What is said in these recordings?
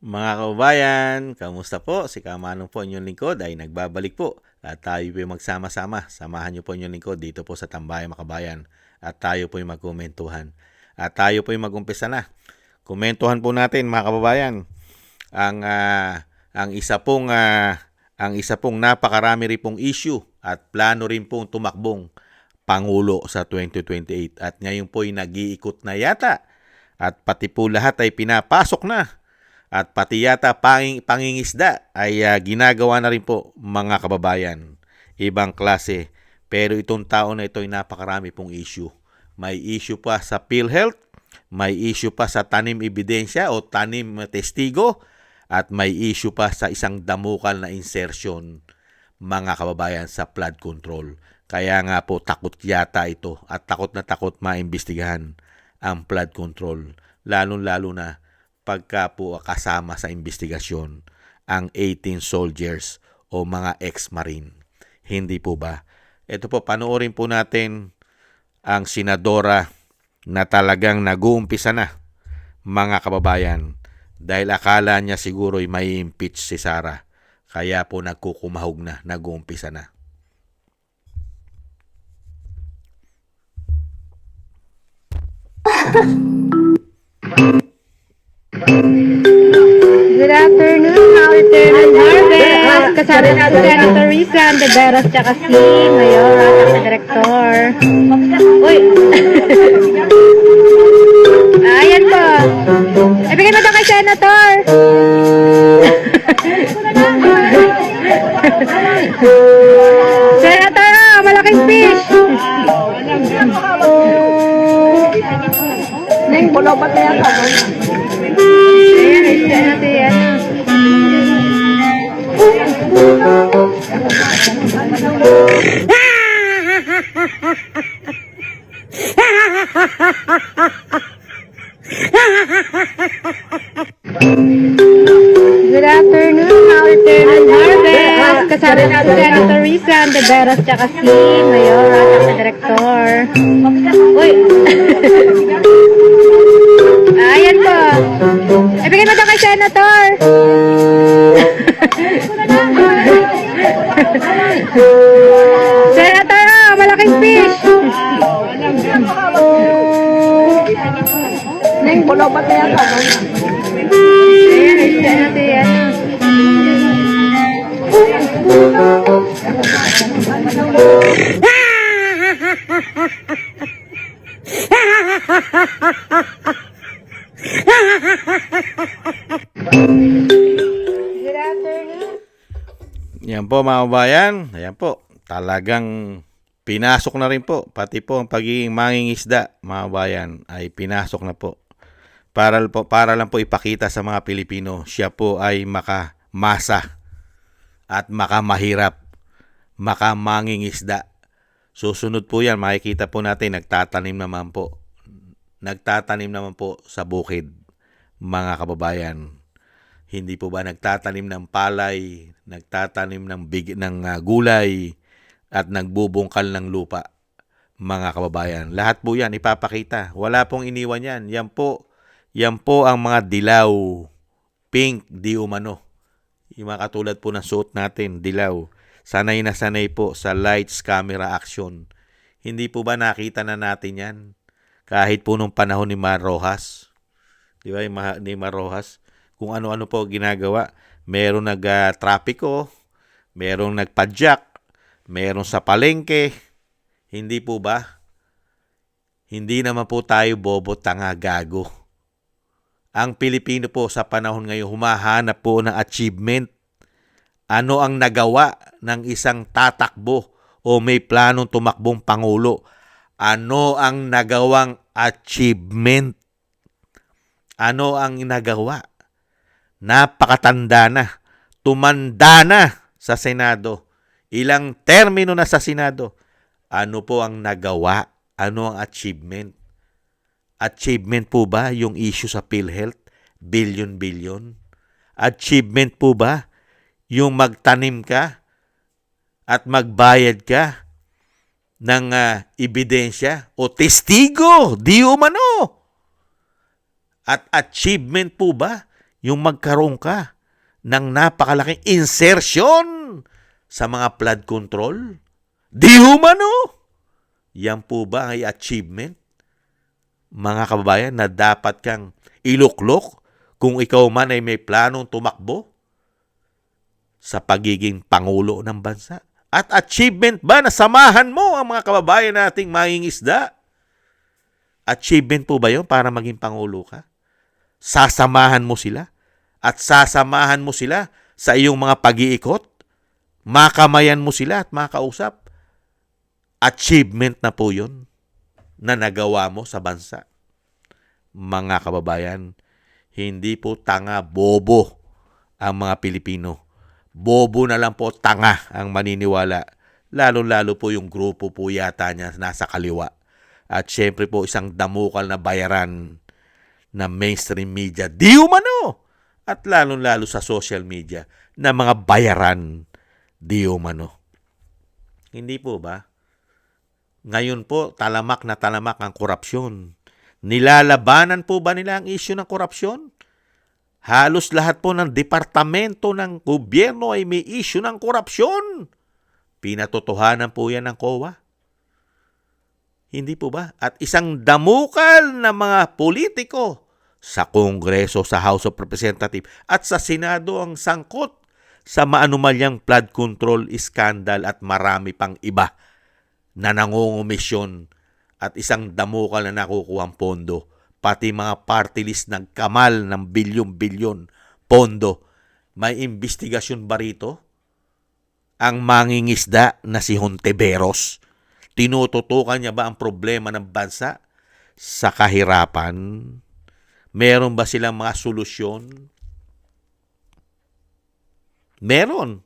Mga kababayan, kamusta po? Si Kamanong po inyong lingkod ay nagbabalik po at tayo po magsama-sama. Samahan niyo po inyong lingkod dito po sa Tambayan Makabayan at tayo po magkomentuhan. At tayo po mag-umpisa na. Komentuhan po natin mga kababayan ang ang isa pong napakarami rin pong issue at plano rin pong tumakbong Pangulo sa 2028 at ngayon po ay nag-iikot na yata at pati po lahat ay pinapasok na. At pati yata pangingisda ay ginagawa na rin po mga kababayan. Ibang klase. Pero itong taon na ito ay napakarami pong issue. May issue pa sa PhilHealth, may issue pa sa tanim ebidensya o tanim testigo, at may issue pa sa isang damukal na insertion mga kababayan sa flood control. Kaya nga po takot yata ito at takot na takot maimbestigahan ang flood control. Lalo-lalo na pagka po kasama sa investigasyon ang 18 soldiers o mga ex-marine. Hindi po ba? Ito po, panoorin po natin ang senadora na talagang nag-uumpisa na, mga kababayan, dahil akala niya siguro ay may impeach si Sara. Kaya po nagkukumahog na, nag-uumpisa na. Good afternoon, mga Return Harvest. Kasama natin si Senator Risa Andeveros, tsaka si Mayor at ang Director. Uy! Ayan po. Ibigay mo ito kay Senator. Senator, malaking fish. Neng, pulo ba kaya ka? Ayan, isa natin yan. Good afternoon, mga Return Harvest. Kasama natin si Senator Risa Andeveros, tsaka si Mayor at ang Director. Uy! Ayan po. Ibigay mo ito kay Senator. Senator, malaking fish. Neng, pulo ba kaya ka? Ayan, isa natin yan. Good afternoon. Yan po mga kababayan. Ayan po. Talagang pinasok na rin po. Pati po ang pagiging mangingisda mga kababayan ay pinasok na po. Para lang po ipakita sa mga Pilipino, siya po ay makamasa at makamahirap, makamangingisda. Susunod po yan, makikita po natin, nagtatanim naman po. Nagtatanim naman po sa bukid, mga kababayan. Hindi po ba nagtatanim ng palay, nagtatanim ng gulay, at nagbubungkal ng lupa, mga kababayan. Lahat po yan ipapakita. Wala pong iniwan yan. Yan po ang mga dilaw, pink, di umano. Yung mga katulad po ng suot natin, dilaw. Sanay na sanay po sa lights, camera, action. Hindi po ba nakita na natin yan? Kahit po nung panahon ni Mar Rojas. Di ba, ni Mar Rojas? Kung ano-ano po ginagawa. Merong nag-trapiko, merong nagpadyak, merong sa palengke. Hindi po ba? Hindi naman po tayo bobo, tanga, gago. Ang Pilipino po sa panahon ngayon humahanap po ng achievement. Ano ang nagawa ng isang tatakbo o may planong tumakbong Pangulo? Ano ang nagawang achievement? Ano ang nagawa? Napakatanda na. Tumanda na sa Senado. Ilang termino na sa Senado. Ano po ang nagawa? Ano ang achievement? Achievement po ba yung issue sa PhilHealth? Billion-billion? Achievement po ba yung magtanim ka at magbayad ka ng ebidensya o testigo? Di umano. At achievement po ba yung magkaroon ka ng napakalaking insertion sa mga flood control? Di humano! Yan po ba ay achievement, mga kababayan, na dapat kang iluklok kung ikaw man ay may planong tumakbo sa pagiging pangulo ng bansa? At achievement ba na samahan mo ang mga kababayan nating mangingisda? Achievement po ba yun para maging pangulo ka? Sasamahan mo sila? At sasamahan mo sila sa iyong mga pag-iikot? Makamayan mo sila at makausap? Achievement na po yun na nagawa mo sa bansa. Mga kababayan, hindi po tanga, bobo ang mga Pilipino. Bobo na lang po, tanga ang maniniwala. Lalo-lalo po yung grupo po yata niya nasa kaliwa. At syempre po isang damukal na bayaran na mainstream media, di umano. At lalo-lalo sa social media na mga bayaran, di umano. Hindi po ba? Ngayon po, talamak na talamak ang korupsyon. Nilalabanan po ba nila ang issue ng korupsyon? Halos lahat po ng departamento ng gobyerno ay may issue ng korupsyon. Pinatotohanan po yan ng COA. Hindi po ba? At isang damukal na mga politiko sa Kongreso, sa House of Representatives at sa Senado ang sangkot sa maanumalyang flood control scandal at marami pang iba na nangungumisyon at isang damukal na nakukuhang pondo. Pati mga party list nagkamal ng bilyon-bilyon pondo. May investigasyon ba rito? Ang mangingisda na si Hontiveros, tinututukan niya ba ang problema ng bansa sa kahirapan? Meron ba silang mga solusyon? Meron.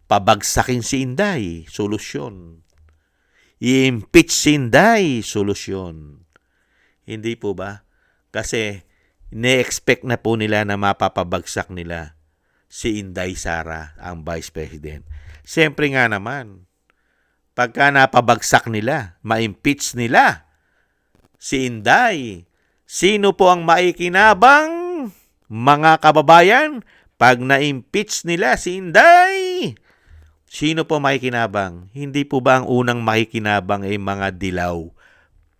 Pabagsakin si Inday, solusyon. I-impeach si Inday, solusyon. Hindi po ba? Kasi ne-expect na po nila na mapapabagsak nila si Inday Sara, ang Vice President. Siyempre nga naman, pagka napabagsak nila, ma-impeach nila si Inday, sino po ang maikinabang, mga kababayan, pag na-impeach nila si Inday? Sino po makikinabang? Hindi po ba ang unang makikinabang ay mga dilaw,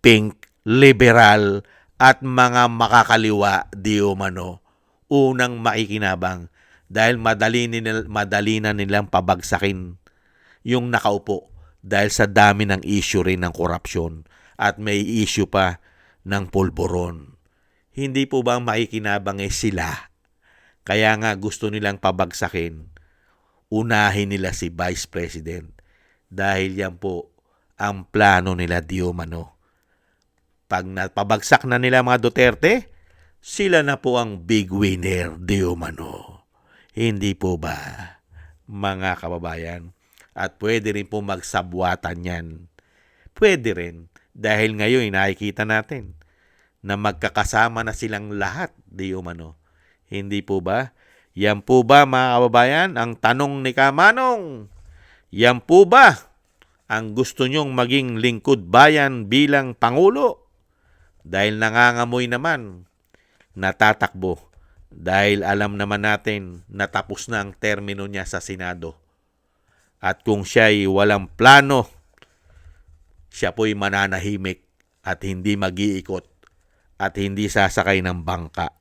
pink, liberal, at mga makakaliwa, di umano? Unang makikinabang dahil madali na nilang pabagsakin yung nakaupo dahil sa dami ng issue rin ng korupsyon at may issue pa ng pulburon. Hindi po ba ang makikinabang ay sila? Kaya nga gusto nilang pabagsakin. Unahin nila si Vice President dahil yan po ang plano nila, di umano. Pag napabagsak na nila mga Duterte, sila na po ang big winner, di umano. Hindi po ba, mga kababayan? At pwede rin po magsabwatan yan. Pwede rin dahil ngayon nakikita natin na magkakasama na silang lahat, di umano. Hindi po ba? Yan po ba, mga kababayan, ang tanong ni Kamanong? Yan po ba ang gusto nyong maging lingkod bayan bilang Pangulo? Dahil nangangamoy naman, natatakbo. Dahil alam naman natin na tapos na ang termino niya sa Senado. At kung siya ay walang plano, siya po'y mananahimik at hindi mag-iikot at hindi sasakay ng bangka.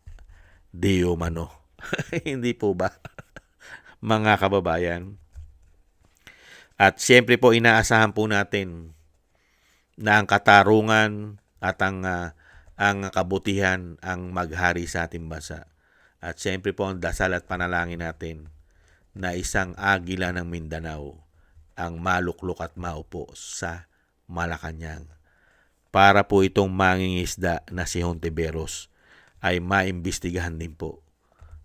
Di umano. Hindi po ba, mga kababayan? At siyempre po inaasahan po natin na ang katarungan at ang kabutihan ang maghari sa ating bansa. At siyempre po ang dasal at panalangin natin na isang agila ng Mindanao ang maluklok at maupo sa Malacanang. Para po itong mangingisda na si Hontiveros ay maimbestigahan din po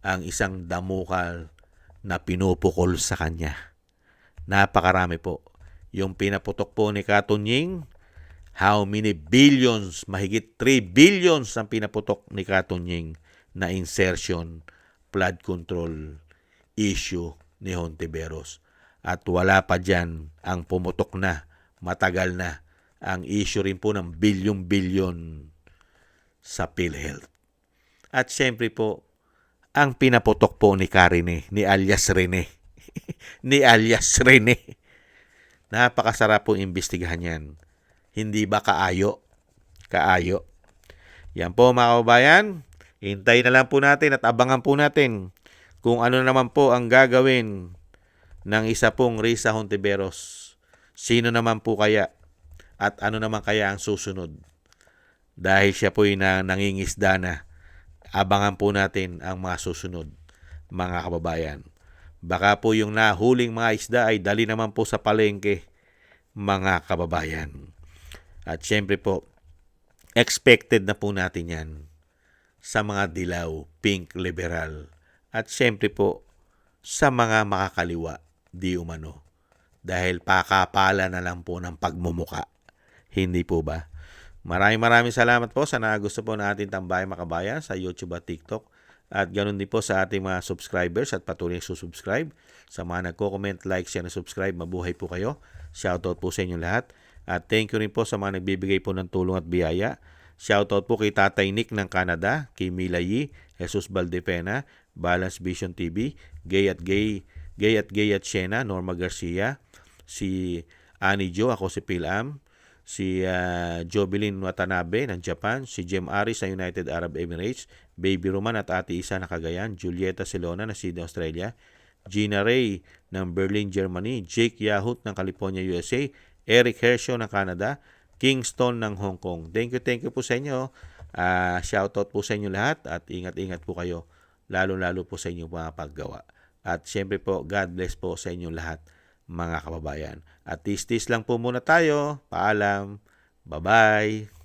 ang isang damukal na pinupukol sa kanya. Napakarami po. Yung pinaputok po ni Katunying, how many billions, mahigit 3 billions ang pinaputok ni Katunying na insertion, flood control issue ni Hontiveros. At wala pa dyan ang pumutok na, matagal na, ang issue rin po ng bilyon-bilyon sa PhilHealth. At siyempre po, ang pinaputok po ni Karine, ni alias Rene. Ni alias Rene. Napakasarap po imbestigahan yan. Hindi ba kaayo? Kaayo. Yan po mga kababayan. Hintayin na lang po natin at abangan po natin kung ano naman po ang gagawin ng isa pong Risa Hontiveros. Sino naman po kaya? At ano naman kaya ang susunod? Dahil siya po nangingisda na. Abangan po natin ang mga susunod, mga kababayan. Baka po yung nahuling mga isda ay dali naman po sa palengke, mga kababayan. At syempre po, expected na po natin yan sa mga dilaw, pink, liberal. At syempre po, sa mga makakaliwa, di umano. Dahil pakapala na lang po ng pagmumuka. Hindi po ba? Maraming salamat po sa gusto po natin tambay makabayan sa YouTube at TikTok. At ganoon din po sa ating mga subscribers at patuloy susubscribe. Sa mga nagko-comment, like, share, na subscribe, mabuhay po kayo. Shoutout po sa inyo lahat. At thank you rin po sa mga nagbibigay po ng tulong at biyaya. Shoutout po kay Tatay Nick ng Canada, kay Mila Yi, Jesus Valdepena, Balance Vision TV, Gay at Shena, Norma Garcia, si Annie Jo, ako si Pilam, si Jovelyn Watanabe ng Japan, si Jem Aris sa United Arab Emirates, Baby Roman at Ate Isa na Cagayan, Julieta Silona na Sydney, Australia, Gina Ray ng Berlin, Germany, Jake Yahut ng California, USA, Eric Hershaw ng Canada, Kingston ng Hong Kong. Thank you po sa inyo. Shoutout po sa inyo lahat at ingat-ingat po kayo, lalo-lalo po sa inyong mga paggawa. At syempre po, God bless po sa inyong lahat, mga kababayan. At tis lang po muna tayo. Paalam. Bye-bye.